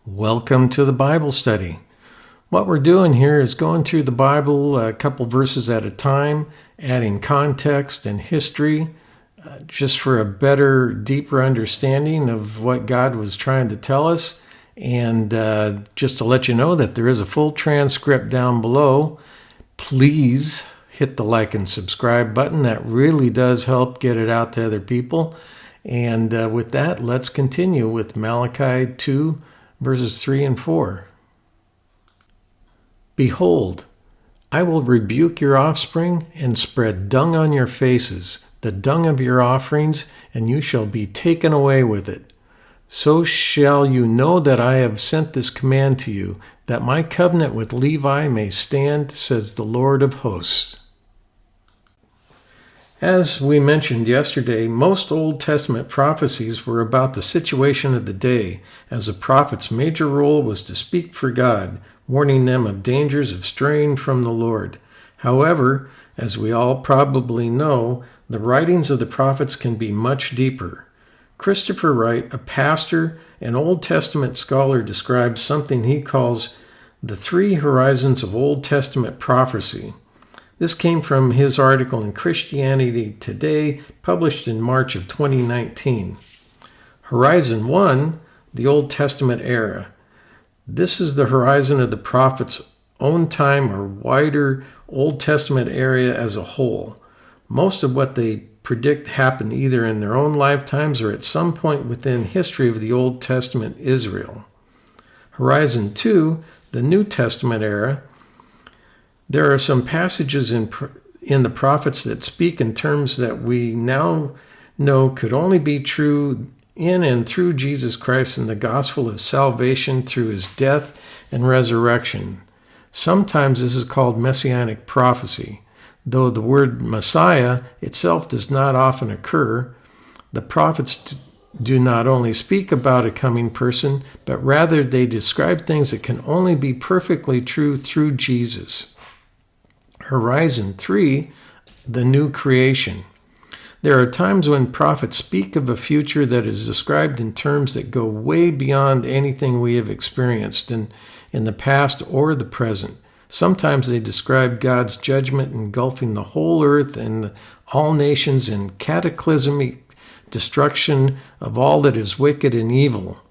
Welcome to the Bible study. What we're doing here is going through the Bible a couple verses at a time, adding context and history, just for a better, deeper understanding of what God was trying to tell us. And just to let you know that there is a full transcript down below. Please hit the like and subscribe button. That really does help get it out to other people. And with that, let's continue with Malachi 2, verses 3 and 4. Behold, I will rebuke your offspring and spread dung on your faces, the dung of your offerings, and you shall be taken away with it. So shall you know that I have sent this command to you, that my covenant with Levi may stand, says the Lord of hosts. As we mentioned yesterday, most Old Testament prophecies were about the situation of the day, as a prophet's major role was to speak for God, warning them of dangers of straying from the Lord. However, as we all probably know, the writings of the prophets can be much deeper. Christopher Wright, a pastor and Old Testament scholar, describes something he calls the three horizons of Old Testament prophecy. This came from his article in Christianity Today, published in March of 2019. Horizon 1, the Old Testament era. This is the horizon of the prophet's own time or wider Old Testament area as a whole. Most of what they predict happened either in their own lifetimes or at some point within history of the Old Testament Israel. Horizon 2, the New Testament era. There are some passages in the prophets that speak in terms that we now know could only be true in and through Jesus Christ and the gospel of salvation through his death and resurrection. Sometimes this is called messianic prophecy. Though the word Messiah itself does not often occur, the prophets do not only speak about a coming person, but rather they describe things that can only be perfectly true through Jesus. Horizon 3, the new creation. There are times when prophets speak of a future that is described in terms that go way beyond anything we have experienced in the past or the present. Sometimes they describe God's judgment engulfing the whole earth and all nations in cataclysmic destruction of all that is wicked and evil.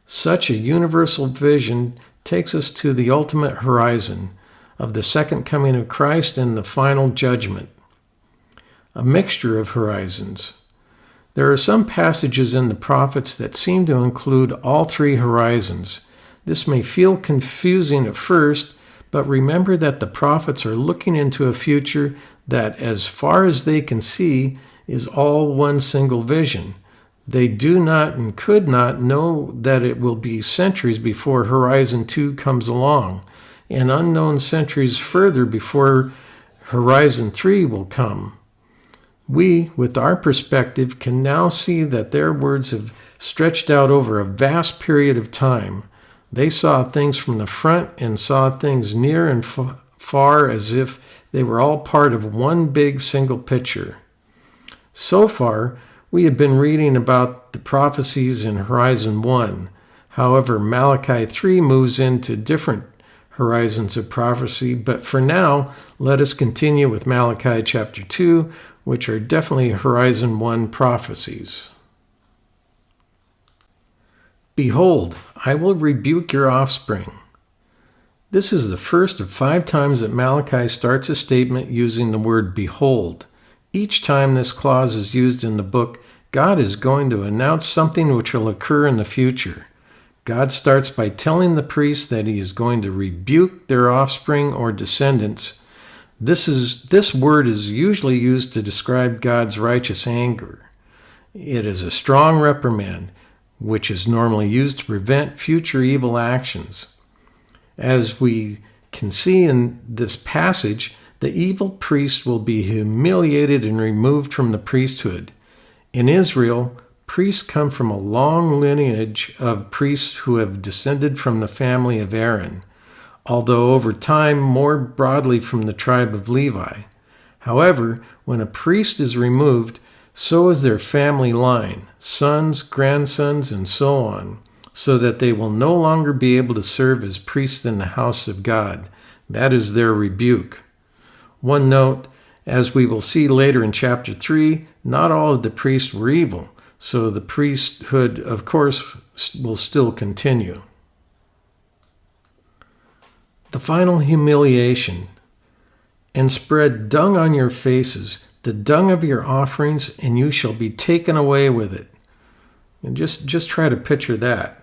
Such a universal vision takes us to the ultimate horizon of the second coming of Christ and the final judgment. A mixture of horizons. There are some passages in the prophets that seem to include all three horizons. This may feel confusing at first, but remember that the prophets are looking into a future that, as far as they can see, is all one single vision. They do not and could not know that it will be centuries before Horizon 2 comes along, and unknown centuries further before Horizon 3 will come. We, with our perspective, can now see that their words have stretched out over a vast period of time. They saw things from the front and saw things near and far as if they were all part of one big single picture. So far, we have been reading about the prophecies in Horizon 1. However, Malachi 3 moves into different horizons of prophecy, but for now, let us continue with Malachi chapter 2, which are definitely Horizon 1 prophecies. Behold, I will rebuke your offspring. This is the first of 5 times that Malachi starts a statement using the word behold. Each time this clause is used in the book, God is going to announce something which will occur in the future. God starts by telling the priests that he is going to rebuke their offspring or descendants. This word is usually used to describe God's righteous anger. It is a strong reprimand, which is normally used to prevent future evil actions. As we can see in this passage, the evil priest will be humiliated and removed from the priesthood. In Israel, priests come from a long lineage of priests who have descended from the family of Aaron, although over time more broadly from the tribe of Levi. However, when a priest is removed, so is their family line, sons, grandsons, and so on. so that they will no longer be able to serve as priests in the house of God. That is their rebuke. One note, as we will see later in chapter 3, not all of the priests were evil, so the priesthood, of course, will still continue. The final humiliation. And spread dung on your faces, the dung of your offerings, and you shall be taken away with it. And just try to picture that.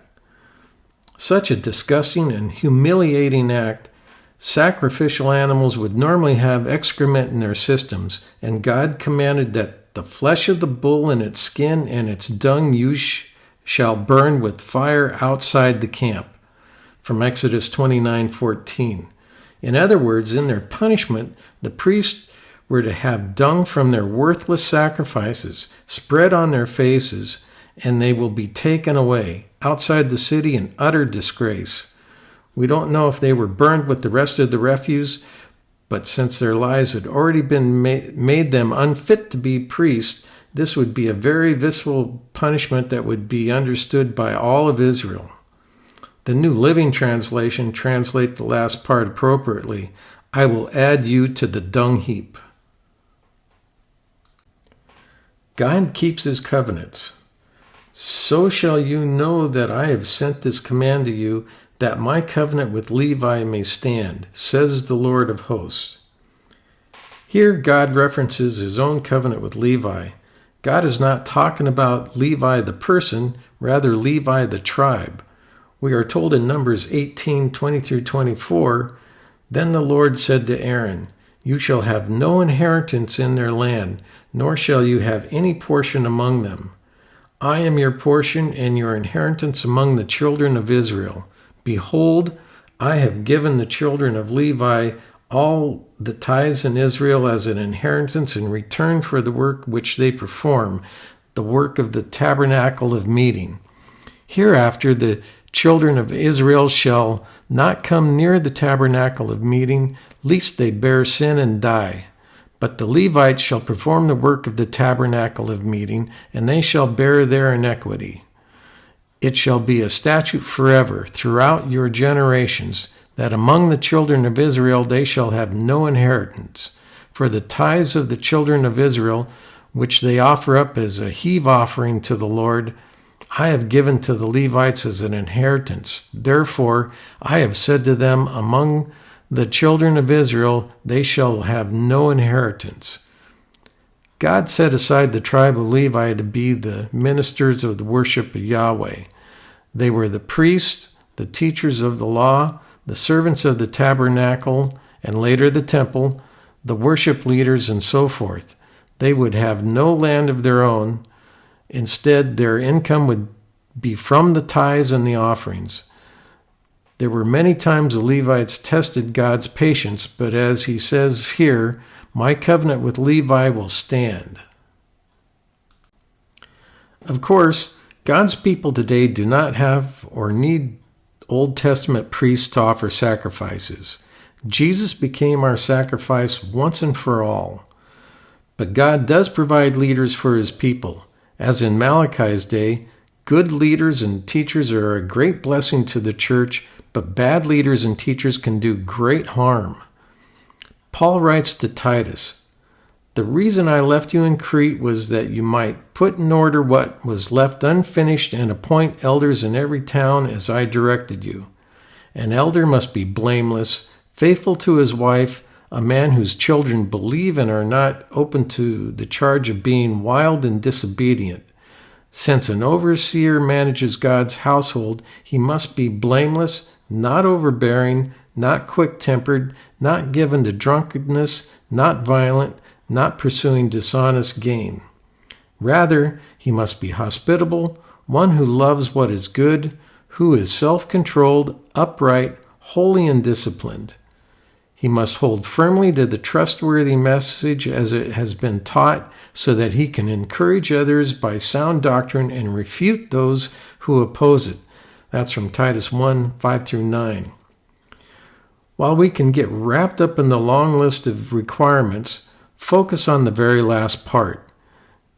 Such a disgusting and humiliating act. Sacrificial animals would normally have excrement in their systems, and God commanded that the flesh of the bull and its skin and its dung you shall burn with fire outside the camp. From Exodus 29:14. In other words, in their punishment, the priests were to have dung from their worthless sacrifices spread on their faces, and they will be taken away outside the city in utter disgrace. We don't know if they were burned with the rest of the refuse, but since their lives had already been made them unfit to be priests, this would be a very visceral punishment that would be understood by all of Israel. The New Living Translation translates the last part appropriately. I will add you to the dung heap. God keeps his covenants. So shall you know that I have sent this command to you, that my covenant with Levi may stand, says the Lord of hosts. Here God references his own covenant with Levi. God is not talking about Levi the person, rather Levi the tribe. We are told in Numbers 18:20-24, Then the Lord said to Aaron, You shall have no inheritance in their land, nor shall you have any portion among them. I am your portion and your inheritance among the children of Israel. Behold, I have given the children of Levi all the tithes in Israel as an inheritance in return for the work which they perform, the work of the tabernacle of meeting. Hereafter the children of Israel shall not come near the tabernacle of meeting, lest they bear sin and die. But the Levites shall perform the work of the tabernacle of meeting, and they shall bear their iniquity. It shall be a statute forever throughout your generations, that among the children of Israel they shall have no inheritance. For the tithes of the children of Israel, which they offer up as a heave offering to the Lord, I have given to the Levites as an inheritance. Therefore, I have said to them, among the children of Israel, they shall have no inheritance. God set aside the tribe of Levi to be the ministers of the worship of Yahweh. They were the priests, the teachers of the law, the servants of the tabernacle, and later the temple, the worship leaders, and so forth. They would have no land of their own. Instead, their income would be from the tithes and the offerings. There were many times the Levites tested God's patience, but as he says here, my covenant with Levi will stand. Of course, God's people today do not have or need Old Testament priests to offer sacrifices. Jesus became our sacrifice once and for all. But God does provide leaders for his people. As in Malachi's day, good leaders and teachers are a great blessing to the church, but bad leaders and teachers can do great harm. Paul writes to Titus, The reason I left you in Crete was that you might put in order what was left unfinished and appoint elders in every town as I directed you. An elder must be blameless, faithful to his wife, a man whose children believe and are not open to the charge of being wild and disobedient. Since an overseer manages God's household, he must be blameless, not overbearing, not quick-tempered, not given to drunkenness, not violent, not pursuing dishonest gain. Rather, he must be hospitable, one who loves what is good, who is self-controlled, upright, holy, and disciplined. He must hold firmly to the trustworthy message as it has been taught, so that he can encourage others by sound doctrine and refute those who oppose it. That's from Titus 1, 5-9. While we can get wrapped up in the long list of requirements, focus on the very last part.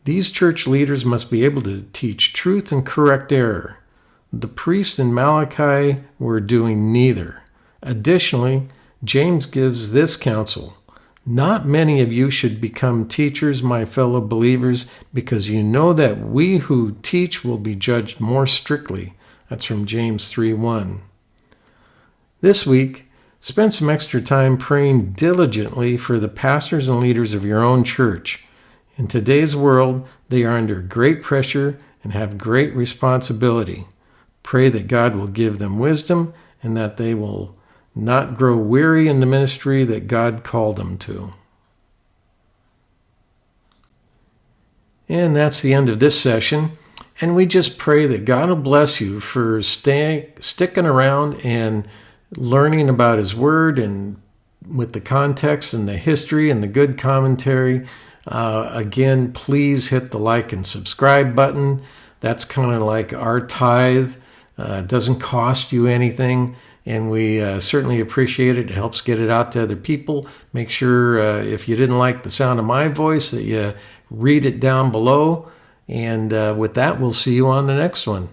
These church leaders must be able to teach truth and correct error. The priests in Malachi were doing neither. Additionally, James gives this counsel: not many of you should become teachers, my fellow believers, because you know that we who teach will be judged more strictly. That's from James 3:1. This week, spend some extra time praying diligently for the pastors and leaders of your own church. In today's world, they are under great pressure and have great responsibility. Pray that God will give them wisdom and that they will not grow weary in the ministry that God called them to. And that's the end of this session. And we just pray that God will bless you for sticking around and learning about His Word, and with the context and the history and the good commentary. Again, please hit the like and subscribe button. That's kind of like our tithe. It doesn't cost you anything, and we certainly appreciate it. It helps get it out to other people. Make sure if you didn't like the sound of my voice that you read it down below. And with that, we'll see you on the next one.